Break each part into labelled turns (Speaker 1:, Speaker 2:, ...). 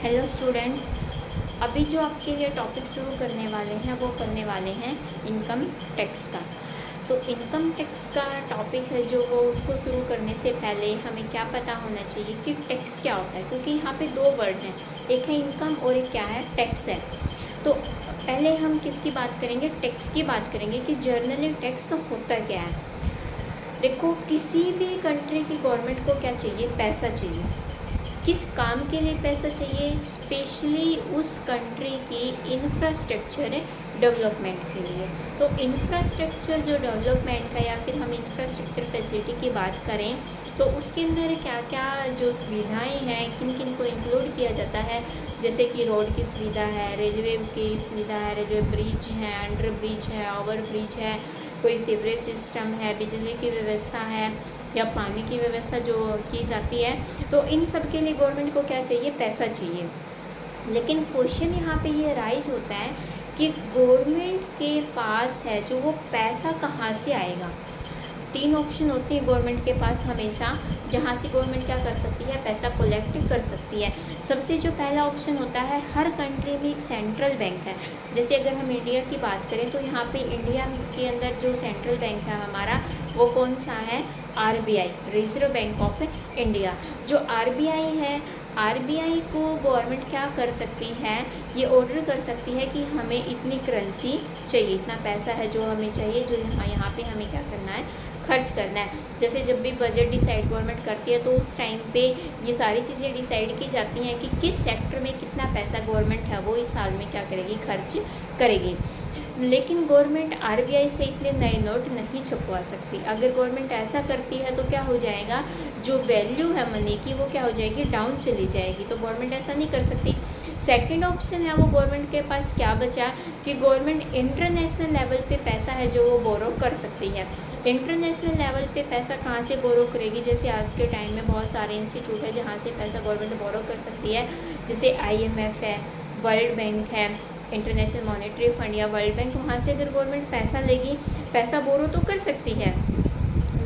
Speaker 1: Hello students, अभी जो आपके लिए टॉपिक शुरू करने वाले हैं वो करने वाले हैं इनकम टैक्स का। तो इनकम टैक्स का टॉपिक है जो वो उसको शुरू करने से पहले हमें क्या पता होना चाहिए कि टैक्स क्या होता है, क्योंकि यहाँ पे दो वर्ड हैं, एक है इनकम और एक क्या है, टैक्स है। तो पहले हम किसकी बात करेंगे, टैक्स की बात करेंगे कि जर्नली टैक्स होता क्या है। देखो, किसी भी कंट्री की गवर्नमेंट को क्या चाहिए, पैसा चाहिए। किस काम के लिए पैसा चाहिए, स्पेशली उस कंट्री की इंफ्रास्ट्रक्चर डेवलपमेंट के लिए। तो इंफ्रास्ट्रक्चर जो डेवलपमेंट है या फिर हम इंफ्रास्ट्रक्चर फैसिलिटी की बात करें तो उसके अंदर क्या क्या जो सुविधाएं हैं, किन किन को इंक्लूड किया जाता है, जैसे कि रोड की सुविधा है, रेलवे की सुविधा है, रेलवे ब्रिज है, अंडर ब्रिज है, ओवर ब्रिज है, कोई सीवरेज सिस्टम है, बिजली की व्यवस्था है या पानी की व्यवस्था जो की जाती है। तो इन सब के लिए गवर्नमेंट को क्या चाहिए, पैसा चाहिए। लेकिन क्वेश्चन यहाँ पे ये राइज होता है कि गवर्नमेंट के पास है जो वो पैसा कहाँ से आएगा। तीन ऑप्शन होती है गवर्नमेंट के पास हमेशा, जहाँ से गवर्नमेंट क्या कर सकती है, पैसा कलेक्ट कर सकती है। सबसे जो पहला ऑप्शन होता है, हर कंट्री में एक सेंट्रल बैंक है। जैसे अगर हम इंडिया की बात करें तो यहाँ पे इंडिया के अंदर जो सेंट्रल बैंक है हमारा, वो कौन सा है, RBI, reserve bank of India. जो आरबीआई है, आरबीआई को गवर्नमेंट क्या कर सकती है, ये ऑर्डर कर सकती है कि हमें इतनी करेंसी चाहिए, इतना पैसा है जो हमें चाहिए, जो यहाँ पे हमें क्या करना है, खर्च करना है। जैसे जब भी बजट डिसाइड गवर्नमेंट करती है तो उस टाइम पे ये सारी चीज़ें डिसाइड की जाती हैं कि किस सेक्टर में कितना पैसा गवर्नमेंट है वो इस साल में क्या करेगी, खर्च करेगी। लेकिन गवर्नमेंट आरबीआई से इतने नए नोट नहीं छपवा सकती। अगर गवर्नमेंट ऐसा करती है तो क्या हो जाएगा, जो वैल्यू है मनी की वो क्या हो जाएगी, डाउन चली जाएगी। तो गवर्नमेंट ऐसा नहीं कर सकती। सेकंड ऑप्शन है वो गवर्नमेंट के पास क्या बचा कि गवर्नमेंट इंटरनेशनल लेवल पे पैसा है जो वो बोरो कर सकती है। इंटरनेशनल लेवल पे पैसा कहाँ से बोरो करेगी, जैसे आज के टाइम में बहुत सारे इंस्टीट्यूट है जहाँ से पैसा गवर्नमेंट बोरो कर सकती है। जैसे IMF है, वर्ल्ड बैंक है, इंटरनेशनल मॉनेटरी फंड या वर्ल्ड बैंक, वहाँ से अगर गवर्नमेंट पैसा लेगी, पैसा बोरो तो कर सकती है।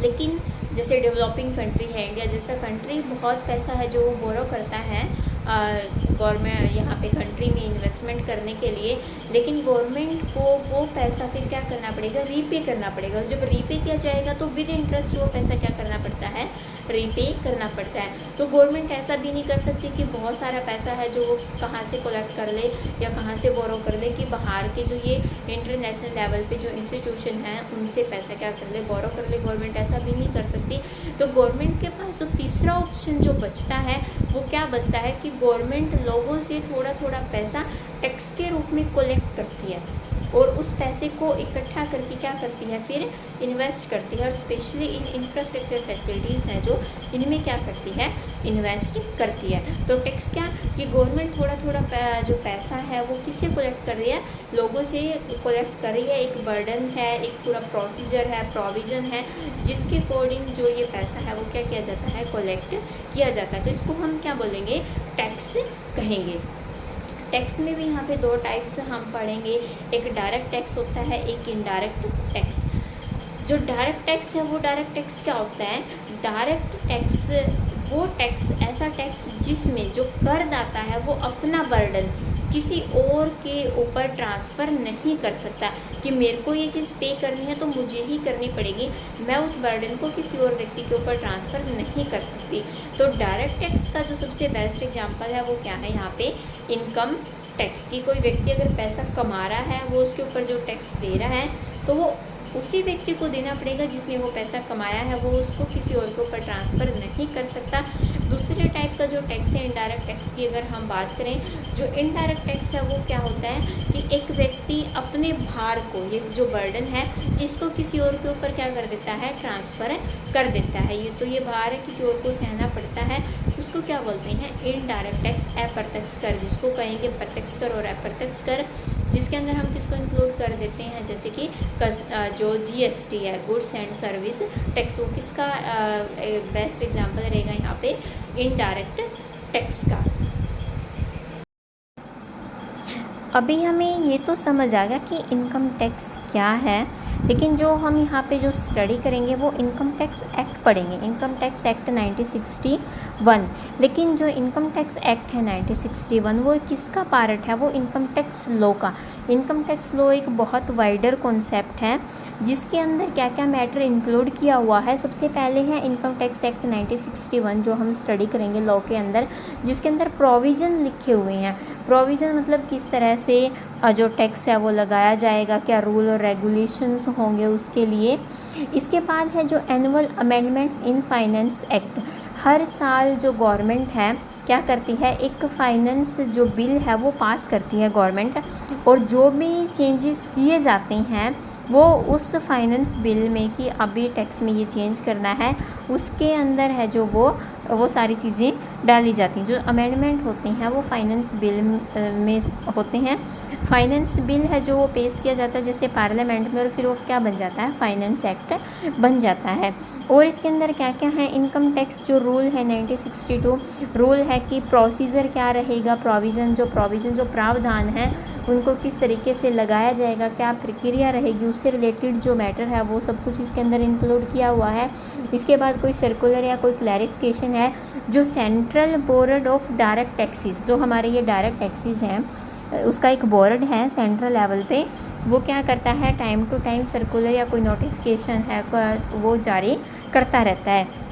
Speaker 1: लेकिन जैसे डेवलपिंग कंट्री है इंडिया जैसा कंट्री, बहुत पैसा है जो वो बोरो करता है गवर्नमेंट यहाँ पे कंट्री में इन्वेस्टमेंट करने के लिए। लेकिन गवर्नमेंट को वो पैसा फिर क्या करना पड़ेगा, रीपे करना पड़ेगा। और जब रीपे किया जाएगा तो विद इंटरेस्ट वो पैसा क्या करना पड़ता है, रीपे करना पड़ता है। तो गवर्नमेंट ऐसा भी नहीं कर सकती कि बहुत सारा पैसा है जो वो कहाँ से कलेक्ट कर ले या कहाँ से बोरो कर ले, कि बाहर के जो ये इंटरनेशनल लेवल पे जो इंस्टीट्यूशन है उनसे पैसा क्या कर ले, बोरो कर ले। गवर्नमेंट ऐसा भी नहीं कर सकती। तो गवर्नमेंट के पास जो तीसरा ऑप्शन जो बचता है वो क्या बचता है कि गवर्नमेंट लोगों से थोड़ा थोड़ा पैसा टैक्स के रूप में कलेक्ट करती है और उस पैसे को इकट्ठा करके क्या करती है, फिर इन्वेस्ट करती है। और स्पेशली इन इंफ्रास्ट्रक्चर फैसिलिटीज़ हैं जो इनमें क्या करती है, इन्वेस्ट करती है। तो टैक्स क्या कि गवर्नमेंट थोड़ा थोड़ा जो पैसा है वो किससे कलेक्ट कर रही है, लोगों से कलेक्ट कर रही है। एक बर्डन है, एक पूरा प्रोसीजर है, प्रोविज़न है, जिसके अकॉर्डिंग जो ये पैसा है वो क्या किया जाता है, कलेक्ट किया जाता है। तो इसको हम क्या बोलेंगे, टैक्स कहेंगे। टैक्स में भी यहाँ पे दो टाइप्स हम पढ़ेंगे, एक डायरेक्ट टैक्स होता है, एक इनडायरेक्ट टैक्स। जो डायरेक्ट टैक्स है वो डायरेक्ट टैक्स क्या होता है, डायरेक्ट टैक्स वो टैक्स, ऐसा टैक्स जिसमें जो करदाता है वो अपना बर्डन किसी और के ऊपर ट्रांसफ़र नहीं कर सकता कि मेरे को ये चीज़ पे करनी है तो मुझे ही करनी पड़ेगी, मैं उस बर्डन को किसी और व्यक्ति के ऊपर ट्रांसफ़र नहीं कर सकती। तो डायरेक्ट टैक्स का जो सबसे बेस्ट एग्जांपल है वो क्या है, यहाँ पे इनकम टैक्स की। कोई व्यक्ति अगर पैसा कमा रहा है, वो उसके ऊपर जो टैक्स दे रहा है तो वो उसी व्यक्ति को देना पड़ेगा जिसने वो पैसा कमाया है, वो उसको किसी और के ऊपर ट्रांसफ़र नहीं कर सकता। दूसरे टाइप का जो टैक्स है इनडायरेक्ट टैक्स की अगर हम बात करें, जो इनडायरेक्ट टैक्स है वो क्या होता है कि एक व्यक्ति अपने भार को, ये जो बर्डन है इसको किसी और के ऊपर क्या कर देता है, ट्रांसफ़र कर देता है। ये तो ये भार है, किसी और को सहना पड़ता है, उसको क्या बोलते हैं, इनडायरेक्ट टैक्स, अप्रत्यक्ष कर जिसको कहेंगे, प्रत्यक्ष कर और अप्रत्यक्ष कर, जिसके अंदर हम किसको इंक्लूड कर देते हैं, जैसे कि जो GST है, गुड्स एंड सर्विस टैक्स, वो किसका बेस्ट एग्जांपल रहेगा यहाँ पे, इनडायरेक्ट टैक्स का। अभी हमें ये तो समझ आ गया कि इनकम टैक्स क्या है, लेकिन जो हम यहाँ पे जो स्टडी करेंगे वो इनकम टैक्स एक्ट पढ़ेंगे, इनकम टैक्स एक्ट 1961। लेकिन जो इनकम टैक्स एक्ट है 1961 वो किसका पार्ट है? वो इनकम टैक्स लॉ का। इनकम टैक्स लॉ एक बहुत वाइडर कॉन्सेप्ट है जिसके अंदर क्या क्या मैटर इंक्लूड किया हुआ है। सबसे पहले है इनकम टैक्स एक्ट 1961 जो हम स्टडी करेंगे लॉ के अंदर, जिसके अंदर प्रोविज़न लिखे हुए हैं। प्रोविज़न मतलब किस तरह से जो टैक्स है वो लगाया जाएगा, क्या रूल और रेगुलेशंस होंगे उसके लिए। इसके बाद है जो annual amendments in finance act. हर साल जो गवर्नमेंट है क्या करती है, एक फाइनेंस जो बिल है वो पास करती है गवर्नमेंट, और जो भी चेंजेस किए जाते हैं वो उस फाइनेंस बिल में कि अभी टैक्स में ये चेंज करना है, उसके अंदर है जो वो सारी चीज़ें डाली जाती हैं। जो अमेंडमेंट होते हैं वो फाइनेंस बिल में होते हैं। फाइनेंस बिल है जो वो पेश किया जाता है जैसे पार्लियामेंट में, और फिर वो क्या बन जाता है, फाइनेंस एक्ट बन जाता है। और इसके अंदर क्या क्या है, इनकम टैक्स जो रूल है 1962 रूल है कि प्रोसीजर क्या रहेगा, प्रोविज़न जो प्रावधान है उनको किस तरीके से लगाया जाएगा, क्या प्रक्रिया रहेगी, उससे रिलेटेड जो मैटर है वो सब कुछ इसके अंदर इंक्लूड किया हुआ है। इसके बाद कोई सर्कुलर या कोई क्लैरिफिकेशन है जो central board of direct taxes, जो हमारे ये डायरेक्ट टैक्सेस हैं उसका एक बोर्ड है सेंट्रल लेवल पे, वो क्या करता है टाइम टू टाइम सर्कुलर या कोई नोटिफिकेशन है वो जारी करता रहता है।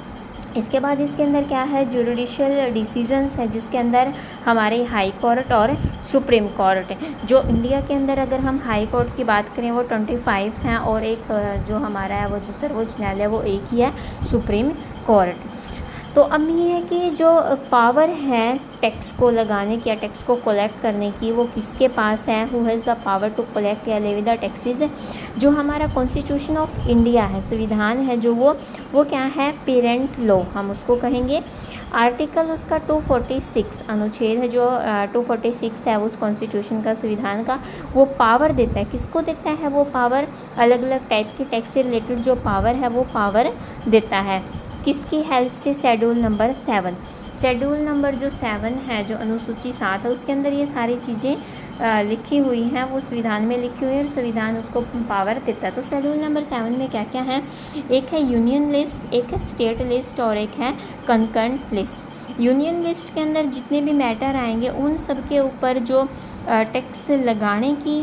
Speaker 1: इसके बाद इसके अंदर क्या है, जुडिशियल डिसीजंस है जिसके अंदर हमारे हाई कोर्ट और सुप्रीम कोर्ट। जो इंडिया के अंदर अगर हम हाई कोर्ट की बात करें वो 25 हैं, और एक जो हमारा है वो जो सर्वोच्च न्यायालय वो एक ही है, सुप्रीम कोर्ट। तो अब ये है कि जो पावर है टैक्स को लगाने की या टैक्स को कलेक्ट करने की वो किसके पास है, who has the power to collect या लेवी द टैक्सेस। जो हमारा कॉन्स्टिट्यूशन ऑफ इंडिया है, संविधान है जो वो क्या है, पेरेंट लॉ हम उसको कहेंगे। आर्टिकल उसका 246 अनुच्छेद है जो 246 है उस कॉन्स्टिट्यूशन का, संविधान का, वो पावर देता है। किसको देता है वो पावर, अलग अलग टाइप के टैक्स से रिलेटेड जो पावर है वो पावर देता है। किसकी हेल्प से, शेड्यूल नंबर 7। शेड्यूल नंबर जो 7 है, जो अनुसूची 7 है, उसके अंदर ये सारी चीज़ें लिखी हुई हैं, वो संविधान में लिखी हुई है और संविधान उसको पावर देता है। तो शेड्यूल नंबर 7 में क्या क्या है, एक है यूनियन लिस्ट, एक है स्टेट लिस्ट और एक है कंकरेंट लिस्ट। यूनियन लिस्ट के अंदर जितने भी मैटर आएंगे उन सब के ऊपर जो टैक्स लगाने की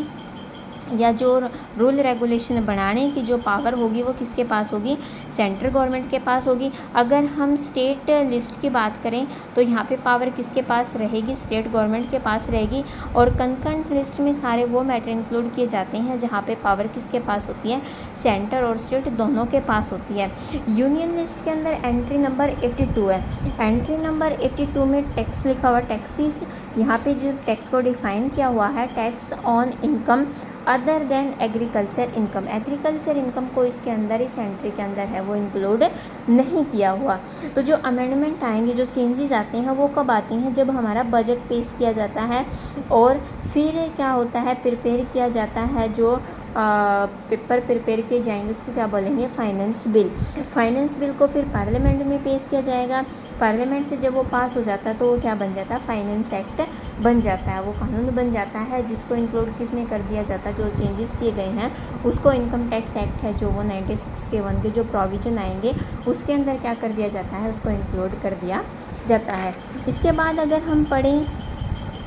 Speaker 1: या जो रूल रेगुलेशन बनाने की जो पावर होगी वो किसके पास होगी, सेंट्रल गवर्नमेंट के पास होगी। अगर हम स्टेट लिस्ट की बात करें तो यहाँ पे पावर किसके पास रहेगी, स्टेट गवर्नमेंट के पास रहेगी। और कंकरेंट लिस्ट में सारे वो मैटर इंक्लूड किए जाते हैं जहाँ पे पावर किसके पास होती है, सेंटर और स्टेट दोनों के पास होती है। यूनियन लिस्ट के अंदर एंट्री नंबर 82 है। एंट्री नंबर 82 में टैक्स लिखा हुआ, टैक्सेस, यहाँ पे जो टैक्स को डिफाइन किया हुआ है, tax on income other than agriculture income. Agriculture income को इसके अंदर, इस एंट्री के अंदर है वो इंक्लूड नहीं किया हुआ। तो जो अमेंडमेंट आएंगे, जो चेंजेस आते हैं वो कब आते हैं, जब हमारा बजट पेश किया जाता है और फिर क्या होता है, प्रिपेयर किया जाता है, जो पेपर प्रिपेयर किए जाएंगे उसको क्या बोलेंगे, फाइनेंस बिल। फाइनेंस बिल को फिर पार्लियामेंट में पेश किया जाएगा। पार्लियामेंट से जब वो पास हो जाता है तो वो क्या बन जाता है, फाइनेंस एक्ट बन जाता है, वो कानून बन जाता है, जिसको इंक्लूड किस में कर दिया जाता है, जो चेंजेस किए गए हैं उसको इनकम टैक्स एक्ट है जो वो 1961 के जो प्रोविज़न आएंगे उसके अंदर क्या कर दिया जाता है, उसको इंक्लूड कर दिया जाता है। इसके बाद अगर हम पढ़ें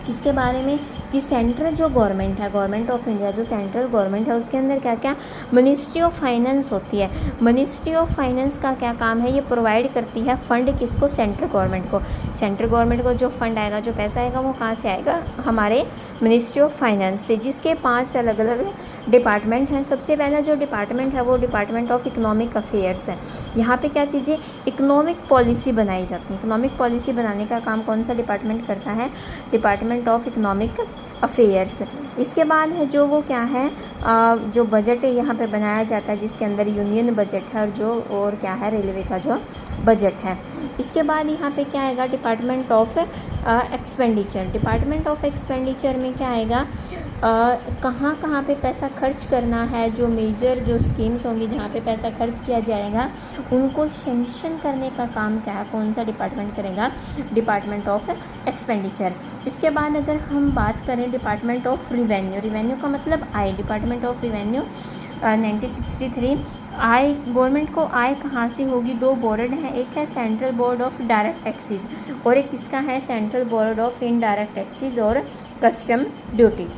Speaker 1: किसके बारे में, कि सेंट्रल जो गवर्नमेंट है, गवर्नमेंट ऑफ इंडिया जो सेंट्रल गवर्नमेंट है उसके अंदर क्या क्या, मिनिस्ट्री ऑफ फाइनेंस होती है। मिनिस्ट्री ऑफ फाइनेंस का क्या काम है, ये प्रोवाइड करती है फंड किसको, सेंट्रल गवर्नमेंट को। सेंट्रल गवर्नमेंट को जो फंड आएगा, जो पैसा आएगा वो कहाँ से आएगा, हमारे मिनिस्ट्री ऑफ फाइनेंस से, जिसके 5 अलग अलग डिपार्टमेंट हैं। सबसे पहला जो डिपार्टमेंट है वो डिपार्टमेंट ऑफ इकोनॉमिक अफेयर्स है। यहाँ पे क्या चीज़ें, इकोनॉमिक पॉलिसी बनाई जाती है। इकोनॉमिक पॉलिसी बनाने का काम कौन सा डिपार्टमेंट करता है, डिपार्टमेंट ऑफ इकोनॉमिक अफेयर्स। इसके बाद है जो वो क्या है, जो बजट है यहाँ पे बनाया जाता है जिसके अंदर यूनियन बजट है और क्या है, रेलवे का जो बजट है। इसके बाद यहाँ पे क्या आएगा, department of expenditure. Department of expenditure में क्या आएगा, कहाँ कहाँ पे पैसा खर्च करना है, जो मेजर जो स्कीम्स होंगी जहाँ पे पैसा खर्च किया जाएगा उनको सेंक्शन करने का काम क्या है, कौन सा डिपार्टमेंट करेगा, डिपार्टमेंट ऑफ एक्सपेंडिचर। इसके बाद अगर हम बात करें डिपार्टमेंट ऑफ रिवेन्यू, रिवेन्यू का मतलब आय, डिपार्टमेंट ऑफ रिवेन्यू 1963। आय, गवर्नमेंट को आय कहाँ से होगी, दो बोर्ड हैं, एक है central board of direct taxes और एक किसका है, central board of indirect taxes और कस्टम ड्यूटी।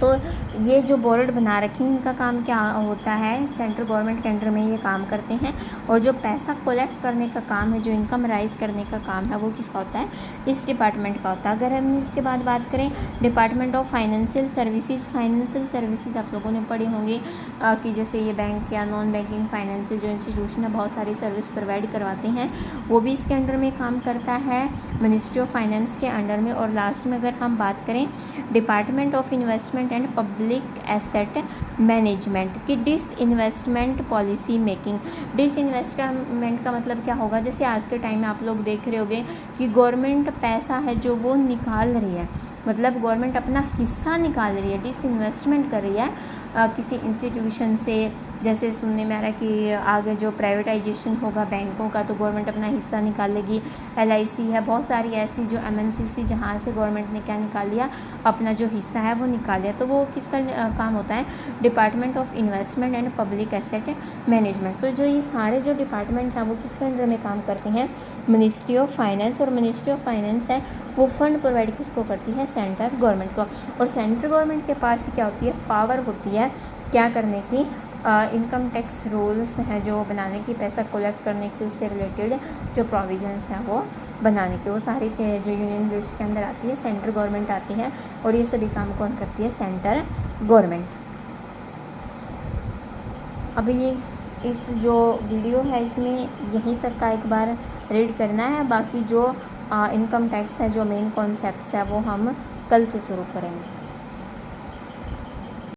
Speaker 1: तो ये जो बोर्ड बना रखी हैं इनका काम क्या होता है, सेंट्रल गवर्नमेंट के अंडर में ये काम करते हैं और जो पैसा कलेक्ट करने का काम है, जो इनकम राइज करने का काम है वो किसका होता है, इस डिपार्टमेंट का होता है। अगर हम इसके बाद बात करें department of financial services, financial services आप लोगों ने पढ़ी होंगी कि जैसे ये बैंक या नॉन बैंकिंग फाइनेंशियल जो इंस्टीट्यूशन है बहुत सारी सर्विस प्रोवाइड करवाते हैं, वो भी इसके अंडर में काम करता है, मिनिस्ट्री ऑफ फाइनेंस के अंडर में। और लास्ट में अगर हम बात करें department of investment and public asset management की डिसइन्वेस्टमेंट पॉलिसी मेकिंग। डिसइन्वेस्टमेंट का मतलब क्या होगा, जैसे आज के टाइम में आप लोग देख रहे होंगे कि गवर्नमेंट पैसा है जो वो निकाल रही है, मतलब गवर्नमेंट अपना हिस्सा निकाल रही है, डिसइन्वेस्टमेंट कर रही है किसी इंस्टीट्यूशन से। जैसे सुनने में आ रहा है कि आगे जो प्राइवेटाइजेशन होगा बैंकों का तो गवर्नमेंट अपना हिस्सा निकालेगी, LIC है, बहुत सारी ऐसी जो MNCs थी जहाँ से गवर्नमेंट ने क्या निकाल लिया, अपना जो हिस्सा है वो निकाल लिया। तो वो किसका काम होता है, department of investment and public asset management. तो जो ये सारे जो डिपार्टमेंट हैं वो किसके अंडर में काम करते हैं, मिनिस्ट्री ऑफ फाइनेंस। और मिनिस्ट्री ऑफ फाइनेंस है वो फंड प्रोवाइड किसको करती है, सेंट्रल गवर्नमेंट को। और सेंट्रल गवर्नमेंट के पास क्या होती है, पावर होती है क्या करने की, इनकम टैक्स रूल्स हैं जो बनाने की, पैसा कलेक्ट करने की, उससे रिलेटेड जो प्रोविजंस हैं वो बनाने की। वो सारी जो यूनियन लिस्ट के अंदर आती है सेंट्रल गवर्नमेंट आती है और ये सभी काम कौन करती है, सेंट्रल गवर्नमेंट। अभी ये इस जो वीडियो है इसमें यहीं तक का एक बार रीड करना है, बाकी जो इनकम टैक्स है जो मेन कॉन्सेप्ट्स है वो हम कल से शुरू करेंगे।